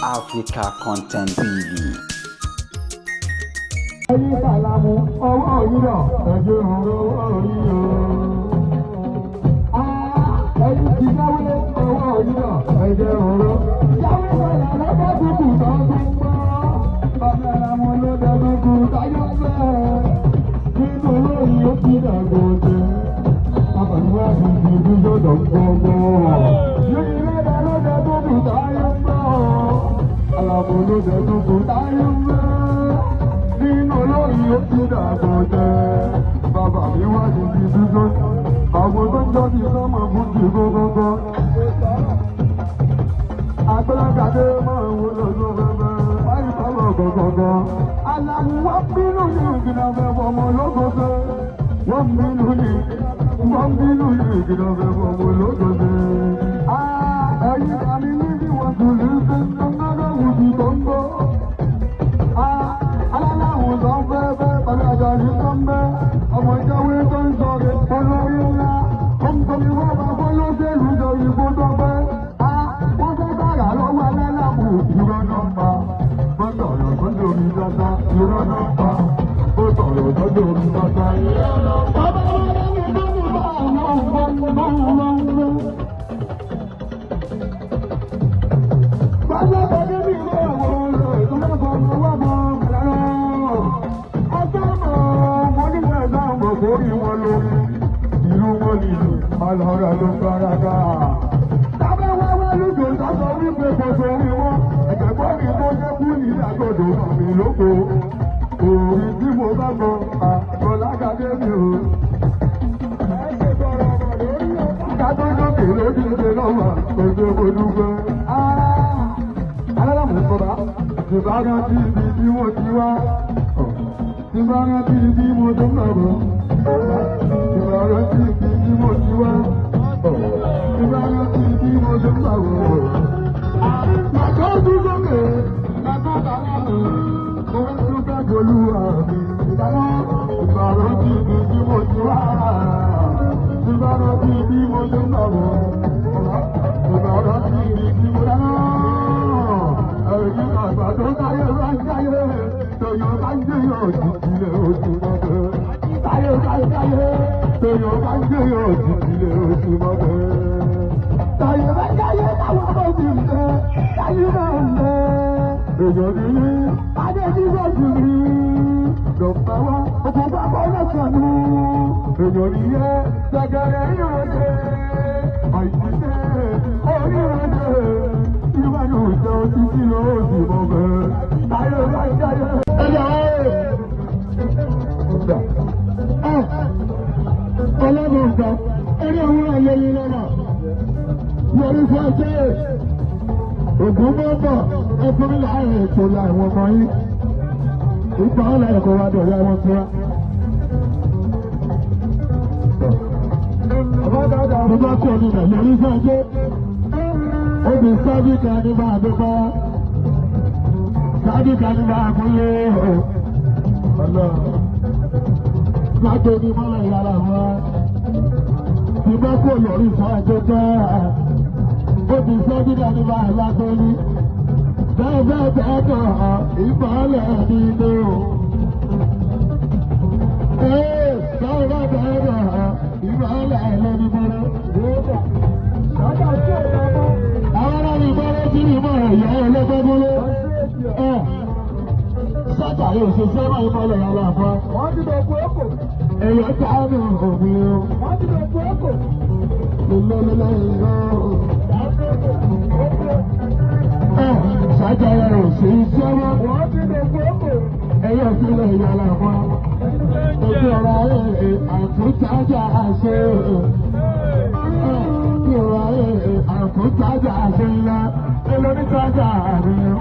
Africa Content TV. Ayé sàlámù ọwọ́ òyìnbó ẹ̀jẹ̀ òru òyìnbó. Ẹyin ti dáwé ọwọ́ òyìnbó ẹ̀jẹ̀ òru. Yàwé wọlé lọ́kọ́ tuntun tó ń gbọ́. Ọ̀gá àwọn olódẹ́dúkú táyọ̀ fẹ́. Nínú olóyìn ó ti dàgbò jẹ. Àbàlùwà ti di ìdúró dọ̀gbọ̀gbọ̀. Yìí lọ́dẹ lọ́dẹ́dúkú táyọ̀ fẹ́. Àlàbò olódẹ́dúkú táyọ̀ fẹ́. Nínú olóyìn ó ti dàgbò jẹ. Bàbá mi wá ti di dúdú. Àwọn tó ń jọ́ ti sọ́mọ fún ti gbogbo. Àgbẹ̀lágàdé máa ń wo lọ́sọ̀ fẹ́fẹ́. Báyìí sọ́mọ gọ̀gọ̀gọ̀. Àlàmú wá bínú ní ìgbìnà fẹ́ fọmọ lógógó. Wọ́n bínú ní ìgbìnà fẹ́ fọmọ lógógó. Ẹ̀yin kàmí ní bí wọ́n tún lè ṣe ń gbọ́dọ̀ wù sí tó ń bọ̀. Aláwọ̀ sọ fẹ́fẹ́ pẹ̀lú àjàrí tó ń bẹ́. Ọmọ ìjáwé tó ń sọ̀rọ̀ olórí ńlá. Ọmọkùnrin wọ́n bá fọ́ lóṣèlú jọ ìbò tó pẹ́. Wọ́n fẹ́ bàrà lọ́wọ́ alálàmù ìrọ̀ nọ́mbà. Wọ́n sọ̀rọ̀ sọ́jọ́ omi dáta ìrọ̀ nọ́mbà. Ó sọ̀rọ̀ sọ́jọ́ omi dáta ìrọ̀ nọ́mbà. Bàbá wọn lẹ́yìn tó ní bá àwọn ọ̀gbọ́n lọ́wọ́. Bàbá bàbá mi lé àwọn ọ̀rọ̀ ìtọ́lẹ́fọ̀ ọmọ wà mọ́ ọ̀gbẹ̀rẹ̀. Ọjọ́ mọ̀ mo nígbà náà mọ̀ kórì wọn lórí. Ìlú wọn nìlú alọ́ra ló gbáradá. Tábẹ́ wá wá lójó sọ́sọ́ wípé kò sórí wọn. Ẹ̀jẹ̀gbọ́n mi tó jẹ́ kú ní àgọ́dọ̀ mi lóko. Òòrì tí mo bá gbọ́ àgbọ̀lágàdé mi o. Kátó lókè lójú ṣe lọ́wọ́ òjò olúgbẹ́. Alálàmù kọba, ìbára tí ibi tí mo ti wá. Ìbára tí ibi mo tó ń bọ̀. Ìbára tí ibi tí mo ti wá. Ìbára tí ibi mo tó ń bọ̀. Màkà ojú sókè, màkà bàbá mi, mo ń tún fẹ́ bolúwa mi. Ìbára tí ibi tí mo ti wá. Ìbára tí ibi mo tó ń bọ̀. Ìbára tí ibi tí mo dáná. Ẹ̀yin àgbàdo káyé bá ń káyé, tòyọ̀ bá ń jẹyọ̀ òjìjìlẹ̀ oṣù mọ́tò. Káyé tòyọ̀ bá ń jẹyọ̀ òjìjìlẹ̀ oṣù mọ́tò. Tòyọ̀ bá ń káyé táwọn ọmọ ti ń bẹ, káyé náà ń bẹ. Èèyàn ní ní adé tí wọ́n jù ní. Dọ̀pẹ́ wá, òkú bá bọ́ lọ́sàn ní. Èèyàn ní yẹ gbẹgẹrẹ ìrọ̀lẹ́. Àìsíṣẹ́ orí ìrọ̀lẹ́. Ìwádìí òjò títí lọ sí bọ̀bẹ̀. Táyé bá ń jáyé. Ọlọ́dún ìgbà, ẹni àwọn ayẹyẹ lọ́nà. Yọrí fún ẹsẹ̀. Ògùn bọ́bọ̀ ẹkùnrin láàrin ètò ìlà àwọn ọmọ yìí. Ìgbà ọ̀la ẹ̀kọ́ wa dọ̀rọ̀ àwọn fúra. Mo bá kọ́ ní ilẹ̀ yọrí fún ẹsẹ̀. Obì sábì kan ní máa dúpọ́. Sábì kan ní máa kúnlé ọ̀lọ́. Láti ní mọ́lẹ̀ ìyára wọn. Ti bá kó lórí fún ẹjọ́ tẹ́. Obì sábì kan ní máa lágbóní. Bẹ́ẹ̀ bẹ́ẹ̀ kọ̀ ìbálẹ̀ nínú. Bẹ́ẹ̀ bẹ́ẹ̀ kọ̀ ìbálẹ̀ lẹ́nu mọ́rọ́. Àwọn ọmọ ìbára tí ní mọ̀ ìyá ẹlẹ́gbẹ́gbẹ́lẹ́. Sọ́jà yóò ṣe sẹ́wọ̀n ìbálẹ̀ yàrá àpá. Wọ́n ti lọ fún ẹ̀kọ́. Ẹ̀yọ́ táàmù òfin o. Wọ́n ti lọ fún ẹ̀kọ́. Ìlọ́lọ́lọ́ ìlọ́. Sọ́jà yóò ṣe sẹ́wọ̀n. Wọ́n ti lọ fún ẹ̀kọ́. Ẹ̀yọ́ sílẹ̀ yàrá àpá. Ojú ọ̀rọ̀ ayé àtúntájà àṣẹ. Ojú ọ̀rọ̀ ayé àtúntájà àṣẹ ńlá. Ẹlòmítàjà àríyàn.